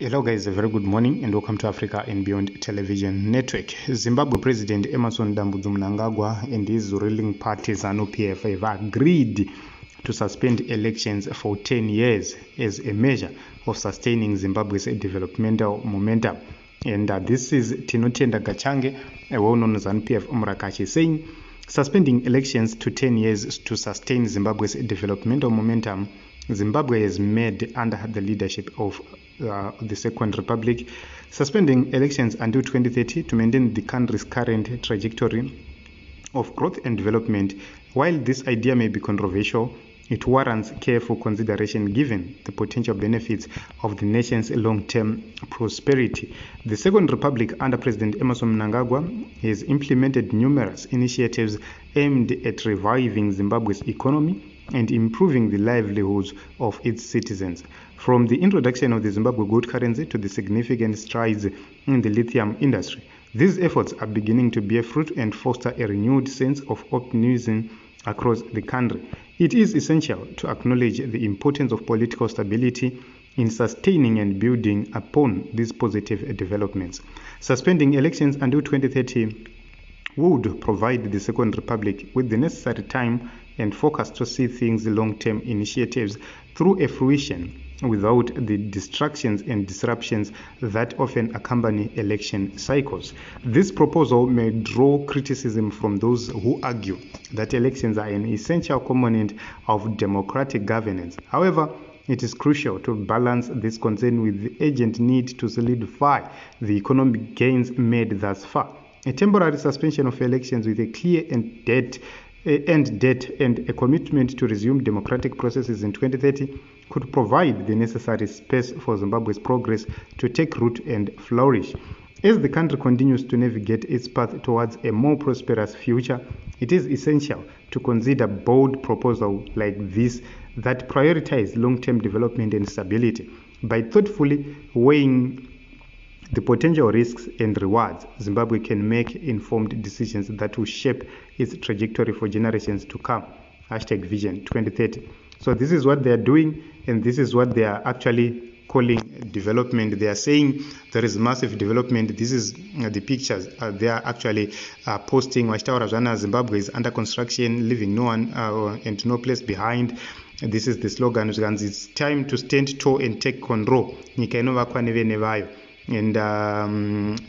Hello guys, a very good morning and welcome to Africa and Beyond Television Network. Zimbabwe President Emmerson Mnangagwa and his ruling party ZANU-PF have agreed to suspend elections for 10 years as a measure of sustaining Zimbabwe's developmental momentum. And this is Tinotenda Gachange, a well-known ZANU-PF Umrakachi, saying suspending elections to 10 years to sustain Zimbabwe's developmental momentum. Zimbabwe has made under the leadership of the Second Republic, suspending elections until 2030 to maintain the country's current trajectory of growth and development. While this idea may be controversial, it warrants careful consideration given the potential benefits of the nation's long-term prosperity. The Second Republic under President Emmerson Mnangagwa has implemented numerous initiatives aimed at reviving Zimbabwe's economy and improving the livelihoods of its citizens. From the introduction of the Zimbabwe gold currency to the significant strides in the lithium industry, these efforts are beginning to bear fruit and foster a renewed sense of optimism across the country. It is essential to acknowledge the importance of political stability in sustaining and building upon these positive developments. Suspending elections until 2030 would provide the Second Republic with the necessary time and focus to see things long-term initiatives through a fruition without the distractions and disruptions that often accompany election cycles. This proposal may draw criticism from those who argue that elections are an essential component of democratic governance. However, it is crucial to balance this concern with the urgent need to solidify the economic gains made thus far. A temporary suspension of elections with a clear end date and a commitment to resume democratic processes in 2030 could provide the necessary space for Zimbabwe's progress to take root and flourish. As the country continues to navigate its path towards a more prosperous future, it is essential to consider bold proposals like this that prioritize long-term development and stability. By thoughtfully weighing the potential risks and rewards, Zimbabwe can make informed decisions that will shape its trajectory for generations to come. #Vision 2030. So this is what they are doing, and this is what they are actually calling development. They are saying there is massive development. This is the pictures they are actually posting. Zimbabwe is under construction, leaving no one and no place behind. This is the slogan. It's time to stand tall and take control. And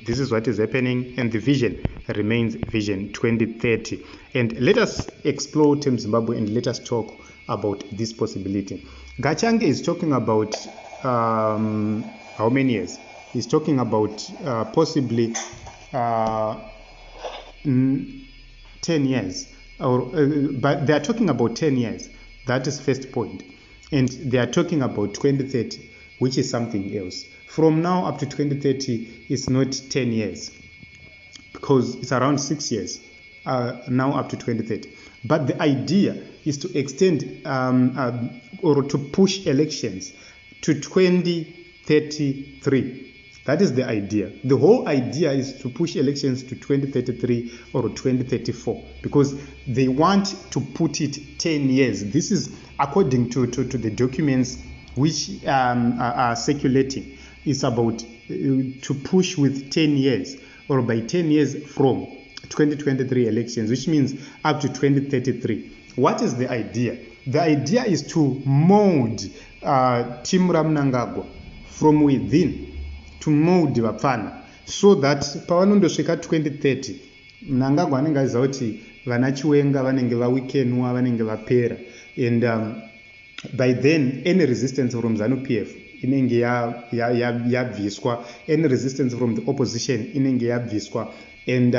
this is what is happening, and the vision remains Vision 2030. And let us explore Team Zimbabwe and let us talk about this possibility. Gachange is talking about how many years? He's talking about possibly 10 years, but they are talking about 10 years. That is first point. And they are talking about 2030, which is something else. From now up to 2030, it's not 10 years because it's around 6 years now up to 2030. But the idea is to extend or to push elections to 2033. That is the idea. The whole idea is to push elections to 2033 or 2034 because they want to put it 10 years. This is according to the documents which are circulating. It's about to push with 10 years or by 10 years from 2023 elections, which means up to 2033. What is the idea? The idea is to mold Team Mnangagwa from within, to mold Vapfana, so that pavanondosvika 2030 Mnangagwa anenge aziva kuti vana Chiwenga vanenge vawikenwa, vanenge vapera, and by then any resistance from ZANU-PF inenge yabviswa, any resistance from the opposition inenge yabviswa, and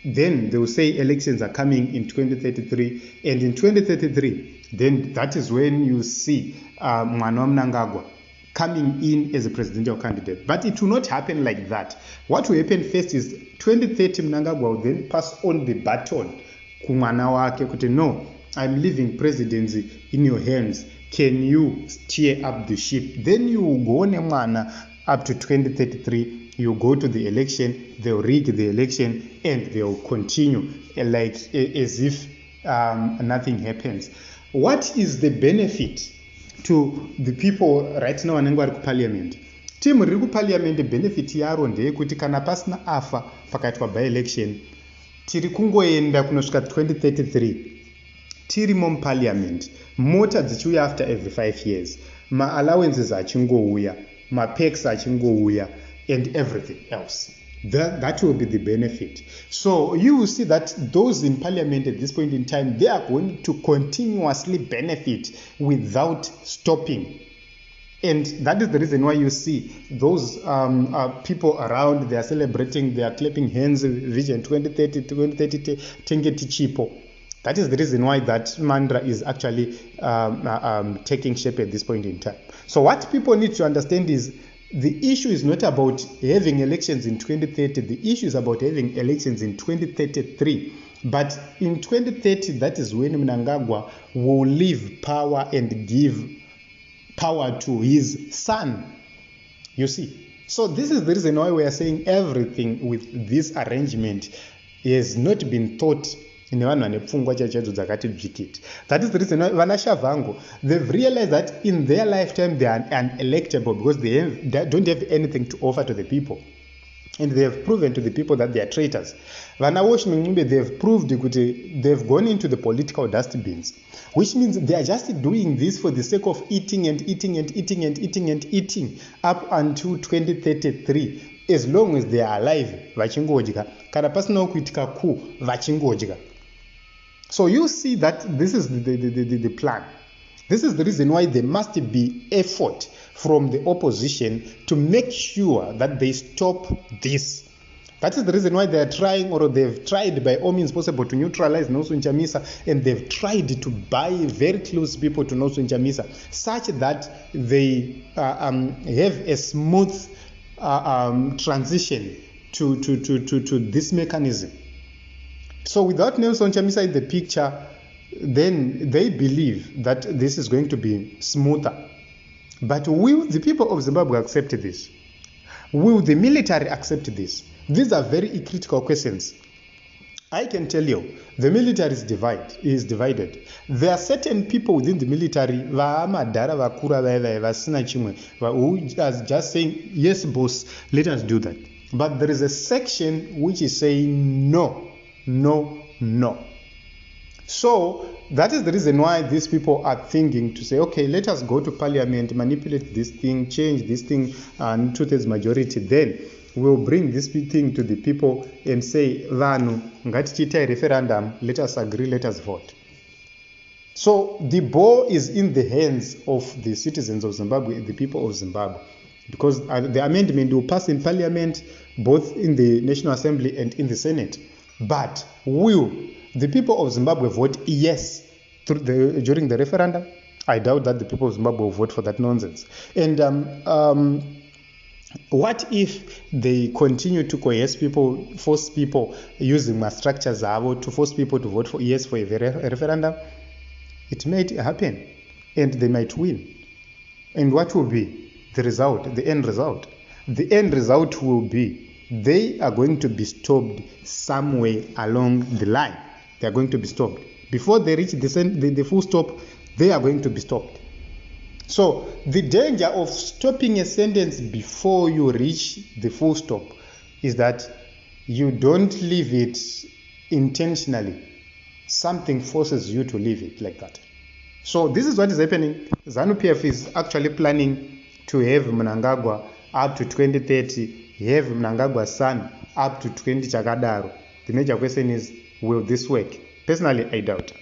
then they will say elections are coming in 2033, and in 2033 then that is when you see Mwana Mnangagwa coming in as a presidential candidate. But it will not happen like that. What will happen first is 2030 Mnangagwa will then pass on the baton ku mwana wake kuti no, I'm leaving presidency in your hands. Can you steer up the ship? Then you go on up to 2033. You go to the election, they'll rig the election, and they'll continue like as if nothing happens. What is the benefit to the people right now in Parliament? timu riri kuparliament benefit yaro ndeyekuti kana pasina afa pakaitwa by-election tiri kungoenda kunosvika 2033 tirimo muparliament, mota dzichiuya after every 5 years, ma-allowances achingouya, ma-perks achingouya, and everything else. That will be the benefit. So you will see that those in parliament at this point in time, they are going to continuously benefit without stopping. And that is the reason why you see those people around, they are celebrating, they are clapping hands, Vision 2030, 2030, Tengeti Chipo. That is the reason why that mantra is actually taking shape at this point in time. So what people need to understand is the issue is not about having elections in 2030. The issue is about having elections in 2033. But in 2030, that is when Mnangagwa will leave power and give power to his son. You see? So this is the reason why we are saying everything with this arrangement has not been thought. That is the reason why Vanashavango, they've realized that in their lifetime they are unelectable because they don't have anything to offer to the people. And they have proven to the people that they are traitors. Vanawosh Mnangagwa, they've proved they've gone into the political dustbins, which means they are just doing this for the sake of eating and eating and eating and eating and eating up until 2033. As long as they are alive, vachingodya. Kana pasina kuitika ku vachingodya. So you see that this is the plan. This is the reason why there must be effort from the opposition to make sure that they stop this. That is the reason why they are trying, or they've tried by all means possible to neutralize Nelson Chamisa, and they've tried to buy very close people to Nelson Chamisa, such that they have a smooth transition to this mechanism. So without Nelson Chamisa in the picture, then they believe that this is going to be smoother. But will the people of Zimbabwe accept this? Will the military accept this? These are very critical questions. I can tell you, the military is divided. There are certain people within the military who are just saying, yes, boss, let us do that. But there is a section which is saying no. So that is the reason why these people are thinking to say, okay, let us go to parliament, manipulate this thing, change this thing, and 2/3 majority. Then we'll bring this thing to the people and say, Vanu, ngatichita referendum, let us agree, let us vote. So the ball is in the hands of the citizens of Zimbabwe, the people of Zimbabwe, because the amendment will pass in parliament, both in the National Assembly and in the Senate. But will the people of Zimbabwe vote yes during the referendum? I doubt that the people of Zimbabwe will vote for that nonsense. And what if they continue to coerce people, force people using my structures to force people to vote for yes for a referendum? It might happen, and they might win. And what will be the result, the end result? The end result will be they are going to be stopped somewhere along the line. They are going to be stopped. Before they reach the full stop, they are going to be stopped. So the danger of stopping a sentence before you reach the full stop is that you don't leave it intentionally. Something forces you to leave it like that. So this is what is happening. ZANU-PF is actually planning to have Mnangagwa up to 2030, have Mnangagwa's son up to 20 Chakadaro. The major question is, will this work? Personally, I doubt.